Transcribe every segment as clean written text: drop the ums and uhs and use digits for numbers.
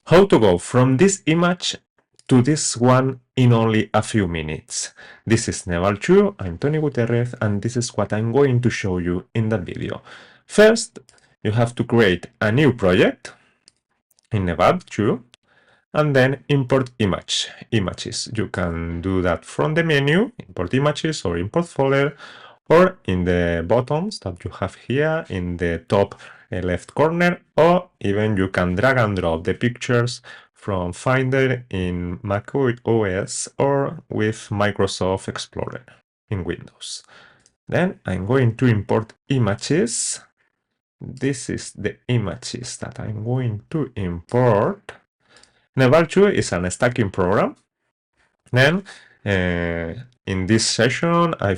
How to go from this image to this one in only a few minutes. This is Nebulb 2, I'm Tony Gutierrez, and this is what I'm going to show you in that video. First, you have to create a new project in Nebulb 2, and then import images. You can do that from the menu, import images or import folder, or in the buttons that you have here in the top left corner, or even you can drag and drop the pictures from Finder in Mac OS or with Microsoft Explorer in Windows. Then I'm going to import images. This is the images that I'm going to import. Nebulb 2 is an stacking program. Then in this session, I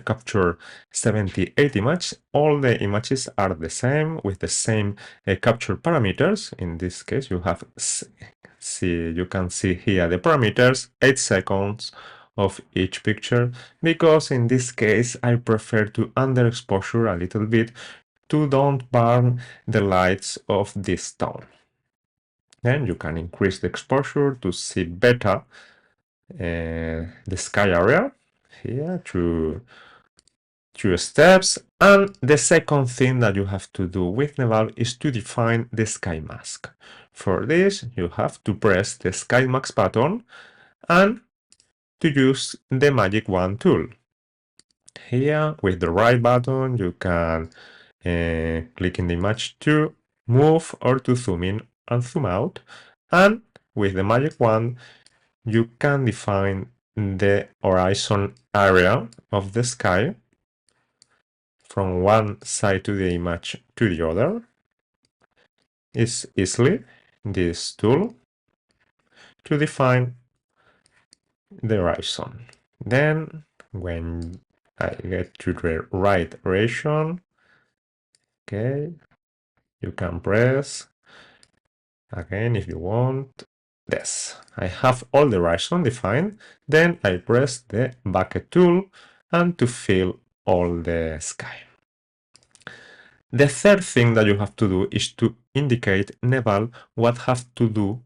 captured 78 images. All the images are the same with the same capture parameters. In this case, you can see here the parameters, 8 seconds of each picture, because in this case, I prefer to underexposure a little bit to don't burn the lights of this tone. Then you can increase the exposure to see better the sky area here to 2 steps. And the second thing that you have to do with Nebulb is to define the sky mask. For this, you have to press the sky mask button and to use the magic wand tool. Here, with the right button, you can click in the image to move or to zoom in and zoom out. And with the magic wand, you can define the horizon area of the sky from one side to the image to the other. It's easily this tool to define the horizon. Then when I get to the right region, okay, you can press again if you want. This. I have all the horizon defined. Then I press the bucket tool and to fill all the sky. The third thing that you have to do is to indicate Nebulb what have to do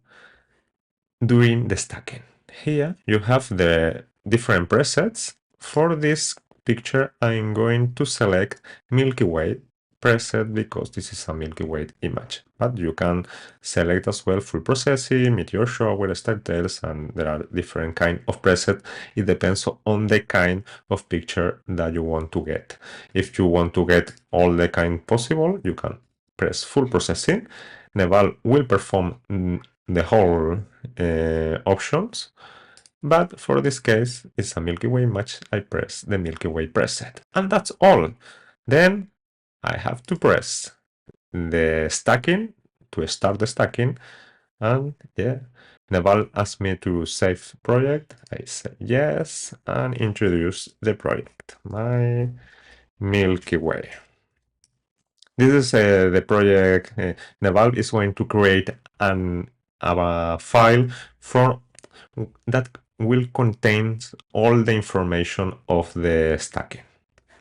during the stacking. Here you have the different presets. For this picture, I'm going to select Milky Way preset because this is a Milky Way image, but you can select as well full processing, meteor shower, star tails, and there are different kind of preset. It depends on the kind of picture that you want to get. If you want to get all the kind possible, you can press full processing. Nebulb will perform the whole options, but for this case it's a Milky Way image. I press the Milky Way preset and that's all. Then I have to press the stacking to start the stacking, and yeah, Nebulb asked me to save project. I say yes and introduce the project, my Milky Way. This is the project. Nebulb is going to create a file that will contain all the information of the stacking.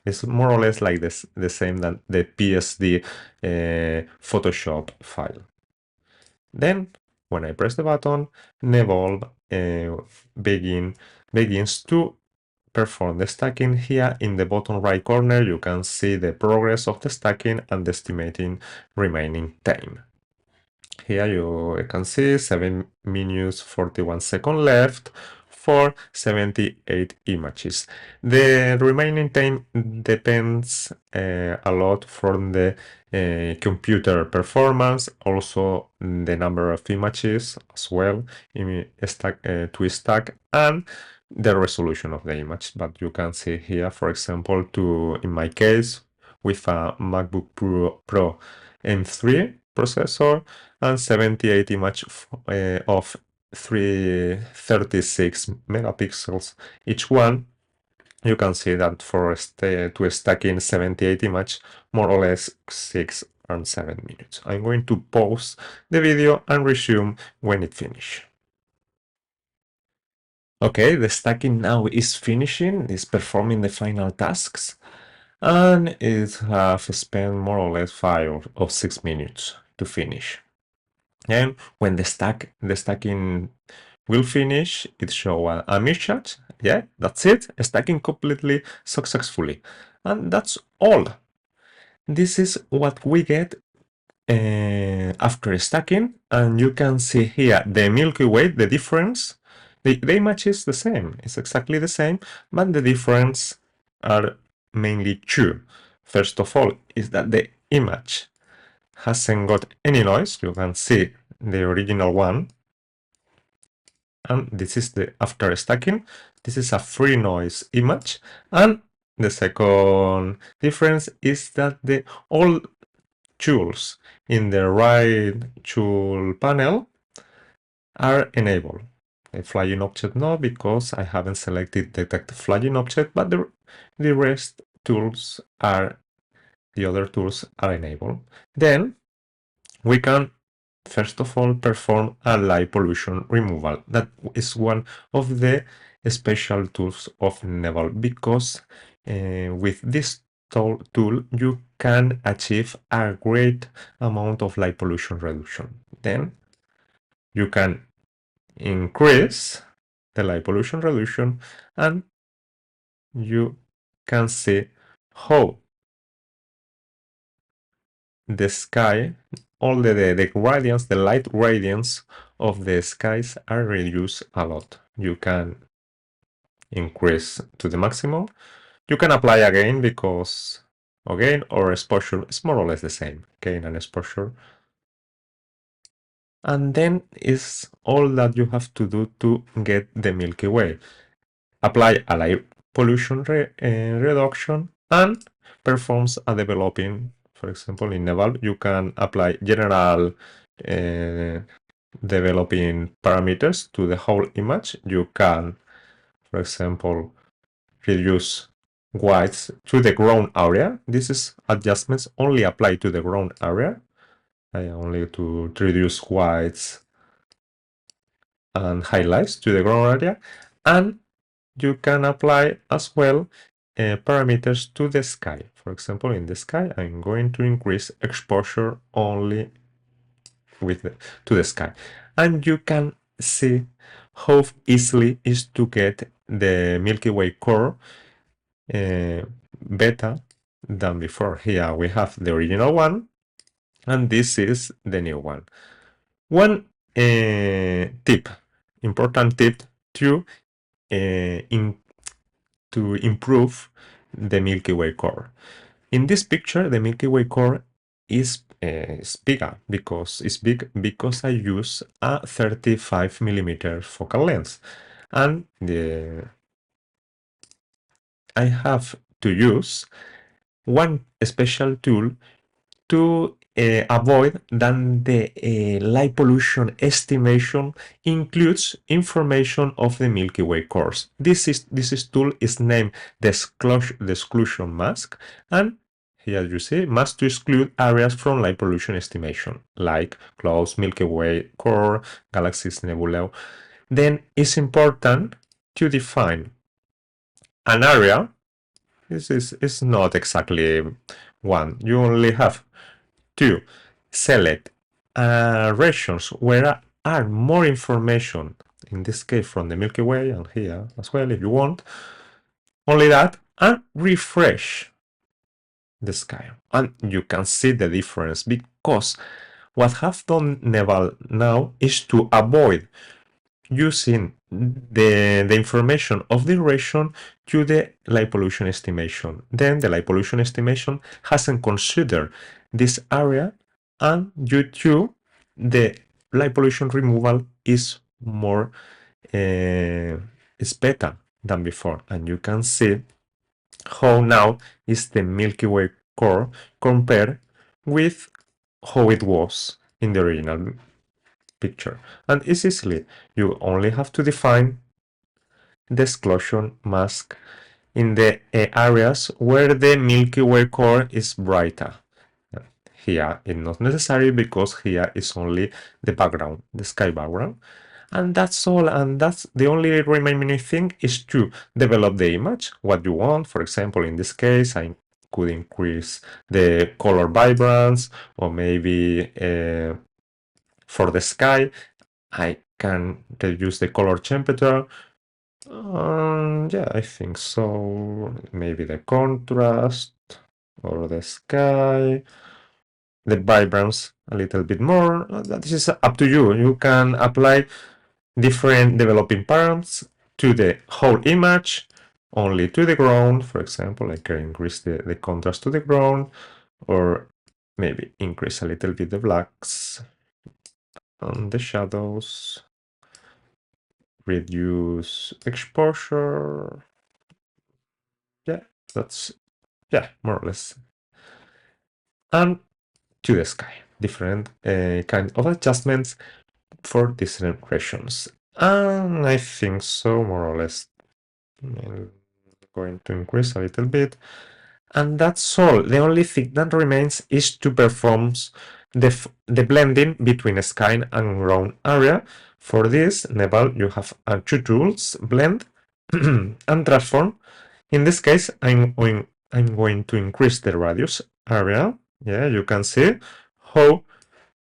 It's more or less like this, the same than the PSD Photoshop file. Then, when I press the button, Nebulb begins to perform the stacking. Here in the bottom right corner, you can see the progress of the stacking and the estimating remaining time. Here you can see 7 minutes 41 seconds left for 78 images. The remaining time depends a lot from the computer performance, also the number of images as well to stack, and the resolution of the image. But you can see here, for example, in my case, with a MacBook Pro M3 processor and 78 image of 336 megapixels each one, you can see that to stack in 78 image, more or less 6 and 7 minutes. I'm going to pause the video and resume when it finishes. Okay, the stacking now is finishing, is performing the final tasks, and it has spent more or less 5 or 6 minutes to finish. And when the stacking will finish, it show a mismatch. Yeah, that's it. Stacking completely successfully. And that's all. This is what we get after stacking, and you can see here the Milky Way, the difference. The image is the same, it's exactly the same, but the difference are mainly two. First of all, is that the image hasn't got any noise. You can see the original one, and this is the after stacking. This is a free noise image, and the second difference is that the all tools in the right tool panel are enabled. The flying object no, because I haven't selected detect flying object, but the rest tools are, the other tools are enabled. Then we can first of all perform a light pollution removal. That is one of the special tools of Nebulb, because with this tool you can achieve a great amount of light pollution reduction. Then you can increase the light pollution reduction, and you can see how the sky, all the gradients, the light gradients of the skies are reduced a lot. You can increase to the maximum. You can apply again, because again or exposure is more or less the same, gain and exposure. And then is all that you have to do to get the Milky Way. Apply a light pollution reduction and performs a developing. For example, in Nebulb, you can apply general developing parameters to the whole image. You can, for example, reduce whites to the ground area. This is adjustments only apply to the ground area. Only to reduce whites and highlights to the ground area. And you can apply as well parameters to the sky. For example, in the sky, I'm going to increase exposure only to the sky. And you can see how easily is to get the Milky Way core better than before. Here we have the original one, and this is the new one. One tip, important tip to to improve the Milky Way core. In this picture, the Milky Way core is bigger, because it's big because I use a 35mm focal length, and I have to use one special tool to avoid that the light pollution estimation includes information of the Milky Way cores. This tool is named the exclusion mask, and here you see mask to exclude areas from light pollution estimation, like close Milky Way core, galaxies, nebulae. Then it's important to define an area. This is not exactly one. You only have to select regions where are more information, in this case from the Milky Way, and here as well if you want. Only that, and refresh the sky. And you can see the difference, because what have done Nebulb now is to avoid using the information of the region to the light pollution estimation. Then the light pollution estimation hasn't considered this area, and due to the light pollution removal is more is better than before. And you can see how now is the Milky Way core compared with how it was in the original picture. And it's easily, you only have to define the exclusion mask in the areas where the Milky Way core is brighter. Here it's not necessary, because here is only the background, the sky background. And that's all, and that's the only remaining thing is to develop the image, what you want. For example, in this case, I could increase the color vibrance, or maybe For the sky, I can reduce the color temperature. Yeah, I think so. Maybe the contrast or the sky, the vibrance a little bit more. This is up to you. You can apply different developing params to the whole image, only to the ground. For example, I can increase the contrast to the ground, or maybe increase a little bit the blacks on the shadows, reduce exposure. Yeah, that's, yeah, more or less. And to the sky, different kind of adjustments for different regions. And I think so, more or less. I'm going to increase a little bit. And that's all. The only thing that remains is to perform the blending between sky and ground area. For this, Nebulb, you have two tools, blend and transform. In this case, I'm going to increase the radius area. Yeah, you can see how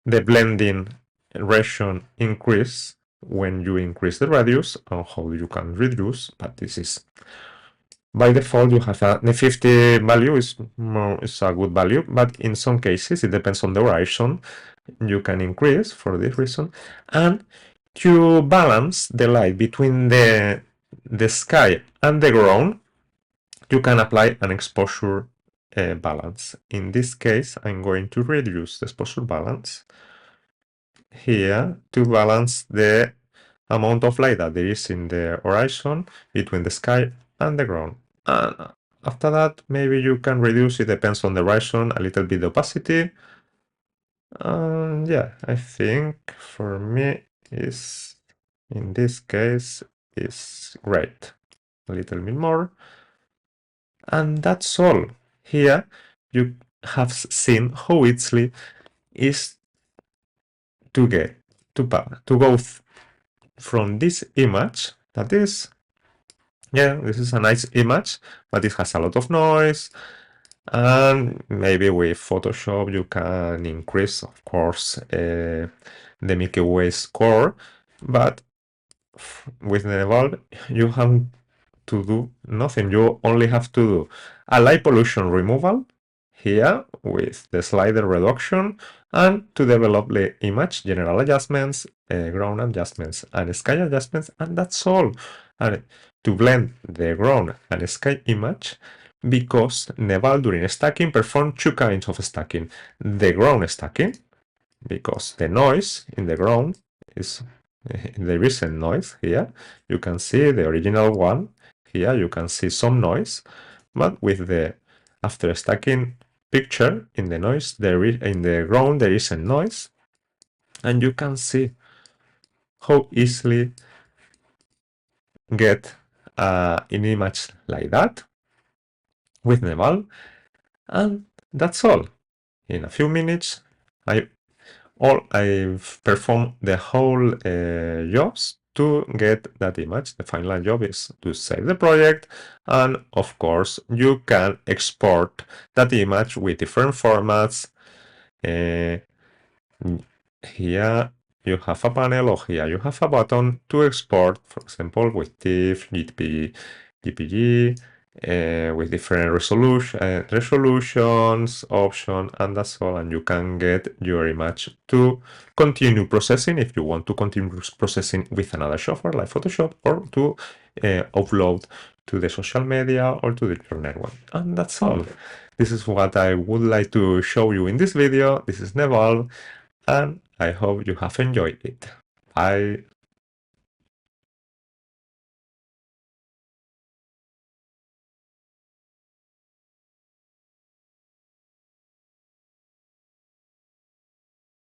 the blending region increase when you increase the radius and how you can reduce, but this is by default. You have the 50 value is a good value, but in some cases it depends on the horizon. You can increase for this reason, and to balance the light between the sky and the ground, you can apply an exposure balance. In this case, I'm going to reduce the exposure balance here to balance the amount of light that there is in the horizon between the sky and the ground. And after that, maybe you can reduce, it depends on the horizon, a little bit opacity. Yeah, I think for me is, in this case, is great. A little bit more. And that's all. Here you have seen how easily is to get to go from this image, that is, yeah, this is a nice image, but it has a lot of noise. And maybe with Photoshop you can increase, of course, the Milky Way score, but with Nebulb you have to do nothing. You only have to do a light pollution removal here with the slider reduction, and to develop the image, general adjustments, ground adjustments, and sky adjustments, and that's all. And to blend the ground and sky image, because Nebulb during stacking performed two kinds of stacking. The ground stacking, because the noise in the ground is the recent noise here. You can see the original one. Here you can see some noise, but with the after stacking picture in the noise, in the ground there isn't noise, and you can see how easily get an image like that with Nebulb. And that's all. In a few minutes, I've performed the whole jobs to get that image. The final job is to save the project, and of course you can export that image with different formats. Here you have a panel, or here you have a button to export, for example, with TIFF, JPG, with different resolutions, options, and that's all. And you can get your image to continue processing if you want to continue processing with another software like Photoshop, or to upload to the social media or to the your network. And that's all. This is what I would like to show you in this video. This is Nebulb, and I hope you have enjoyed it. Bye.